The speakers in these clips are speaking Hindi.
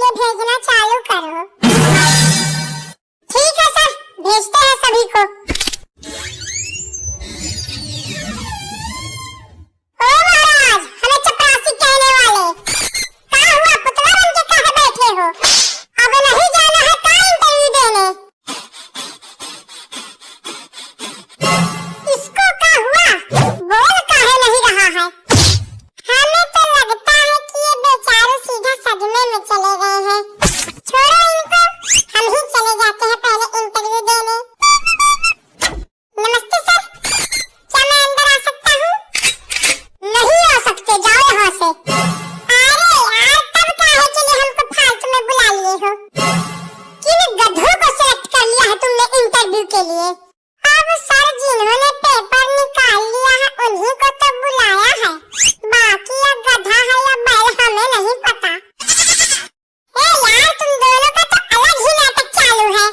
ये भेजना चालू करो। ठीक है सर, भेजते हैं सभी को। ओ महाराज, हमें चपरासी कहने वाले, क्या हुआ? पुतला बन के कहाँ बैठे हो? अब नहीं जाना है क्या इंटरव्यू देने? इसको क्या हुआ? बोल काहे नहीं रहा है? हमें तो लगता है कि ये बेचारे सीधा सदमे में चले गए हैं। छोड़ो इनको, हम ही चले जाते हैं पहले इंटरव्यू देने। नमस्ते सर, क्या मैं अंदर आ सकता हूँ? नहीं आ सकते, जाओ यहाँ से। अरे यार, तब काहे के लिए हमको फालतू में बुला लिए हो? किन गधों को सेलेक्ट कर लिया है तुमने इंटरव्यू के लिए? अब सर जिन्होंने पेपर निकाल लिया है उन्हीं को तो बुलाया है, बाकी या गधा है या बैल हमें नहीं पता। ए यार, तुम दोनों का तो अलग ही नाटक चालू है।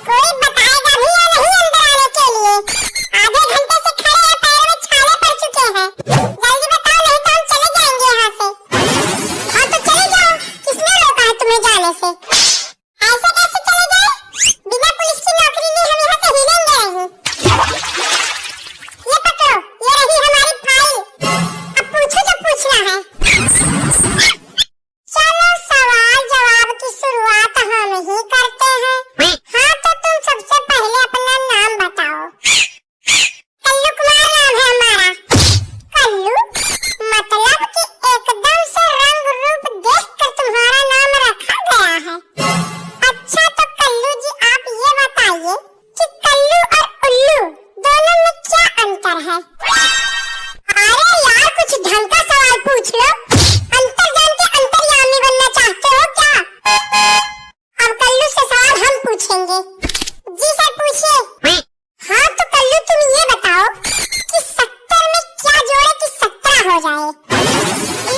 कोई बताएगा भी या नहीं अंदर आने के लिए? आधे घंटे से खड़े हैं, पैरों में छाले पड़ चुके हैं। जल्दी बताओ, नहीं तो हम चले जाएंगे यहाँ से। हाँ तो चले जाओ, किसने रोका है तुम्हें जाने से? ऐसे कैसे चले जाए? बिना पुलिस की नौकरी लिए हम यहाँ से हिलेंगे नहीं। ये पकड़ो, ये रही हमारी फाइल। अब पूछो जो पूछना है। चलो सवाल जवाब की शुरुआत हम ही करते हैं। हाँ तो तुम सबसे पहले अपना नाम बताओ। कल्लू कुमार नाम है हमारा। कल्लू मतलब कि एकदम से रंग रूप देखकर तुम्हारा नाम रखा गया है। अच्छा तो कल्लू जी, आप ये बताइए कि कल्लू और उल्लू दोनों में क्या अंतर है? अरे यार, कुछ ढंग का सवाल पूछ लो। अंतर जान के अंतर्यामी बनना चाहते हो क्या? अब कल्लू से सवाल हम पूछेंगे। जी सर, पूछिए। हाँ तो कल्लू, तुम ये बताओ कि 70 में क्या जोड़े कि 17 हो जाए?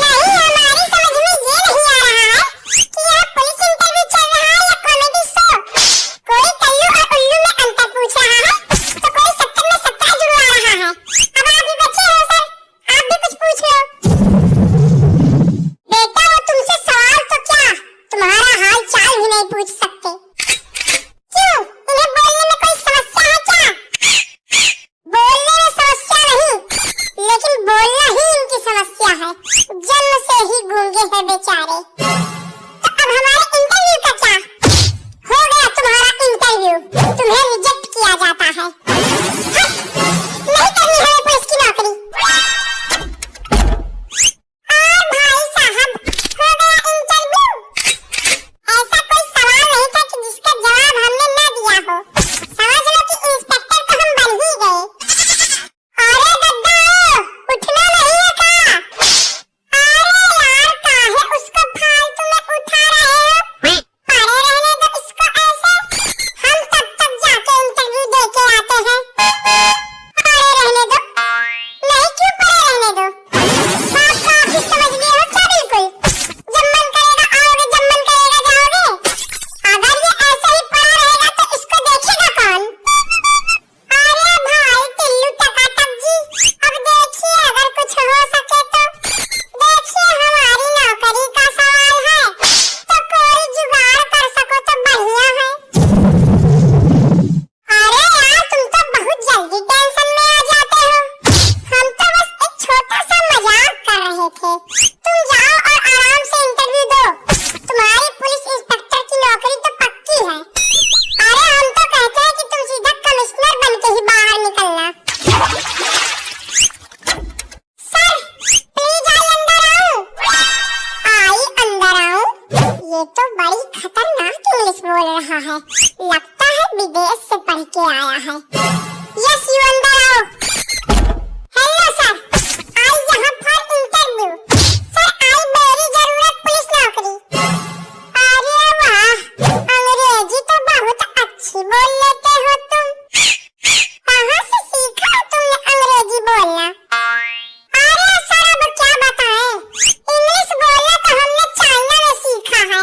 नहीं, हमारी समझ में ये नहीं आ रहा है कि यह पुलिस इंटरव्यू चल रहा है या कॉमेडी शो। कोई कल्लू और उल्लू में अंतर पूछ रहा है तो कोई 70 में 17 जुड़वा रहा है। अब आप भी बचे हो सर, आप भी कुछ पूछ लो। बेटा, वो तुमसे सवाल तो क्या, तुम्हारा हाल चाल भी नहीं पूछ सकते। क्यों, इन्हें बोलने में कोई समस्या है क्या? बोलने में समस्या नहीं, लेकिन बोलना ही इनकी समस्या है। जन्म से ही गूंगे हैं बेचारे। तो अब हमारे इंटरव्यू का क्या? हो गया तुम्हारा इंटरव्यू, तुम्हें रिजेक्ट किया जाता है। नहीं करनी हमें पुलिस की नौकरी। और भाई साहब, हो गया इंटरव्यू। ऐसा कोई सवाल नहीं था कि जिसका जवाब हमने न दिया हो। समझ लो कि इंस्पेक्टर तो हम बन ही गए। अरे गद्दारो, उठना नहीं है क्या? अरे यार, काहे उसको फालतू में उठा रहे हो? पड़े रहने दो इसको ऐसे, हम तब तक जाके इंटरव्यू दे के आते हैं। पड़े रहने दो। नहीं, क्यों पड़े रहने दो? बात को आप ही समझ गए हो क्या? बिल्कुल, जब मन करेगा आओगे, जब मन करेगा जाओगे। अगर ये ऐसे ही पड़ा रहेगा तो इसको देखेगा कौन? अरे भाई टिल्लू टकाटक जी, अब देखिए, अगर कुछ हो सके तो देखिए। हमारी नौकरी का सवाल है, तो कोई जुगाड़ कर सको तो बढ़िया है। अरे यार, तुम तो बहुत जल्दी टेंशन में आ जाते हो। हम तो बस एक छोटा सा मजाक कर रहे थे। तुम जाओ और आराम से इंटरव्यू दो, तुम्हारी पुलिस इंस्पेक्टर की नौकरी तो पक्की है। अरे हम तो कहते हैं कि तुम सीधा कमिश्नर बन के ही बाहर निकलना। सर प्लीज, आई अंदर आऊं? आई अंदर आऊं? ये तो बड़ी खतरनाक इंग्लिश बोल रहा है, लगता है विदेश से पढ़ के आया है। यस, यू अंदर आओ। हेलो सर, आई यहाँ फॉर इंटरव्यू। सर, आई मेरी जरूरत पुलिस नौकरी। अरे वाह, अंग्रेजी तो बहुत अच्छी बोल लेते हो तुम। कहाँ से सीखा तुमने अंग्रेजी बोलना? अरे सर, अब क्या बताएं, इंग्लिश बोलना तो हमने चाइना में सीखा है।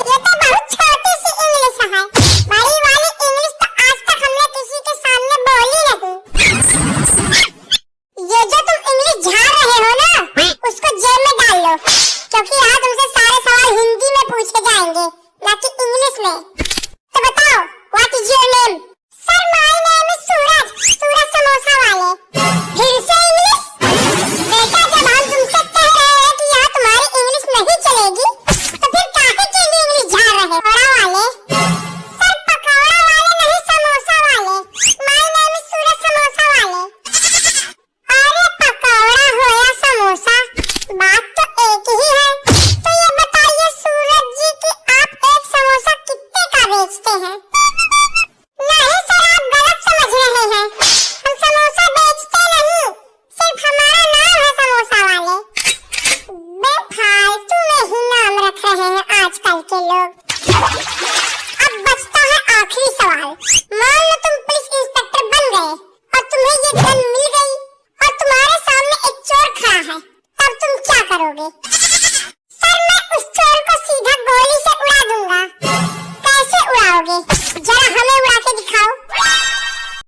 ये तो बहुत छोटी सी इंग्लिश है, बड़ी वाली इंग्लिश तो आज तक हमने किसी के सामने बोली नहीं। ये जो तुम इंग्लिश झाड़ रहे हो ना, उसको आजकल के लोग। अब बचता है आखिरी सवाल। मान लो तुम पुलिस इंस्पेक्टर बन गए और तुम्हें ये गन मिल गई और तुम्हारे सामने एक चोर खड़ा है, तब तुम क्या करोगे? सर मैं उस चोर को सीधा गोली से उड़ा दूंगा। कैसे उड़ाओगे? जरा हमें उड़ा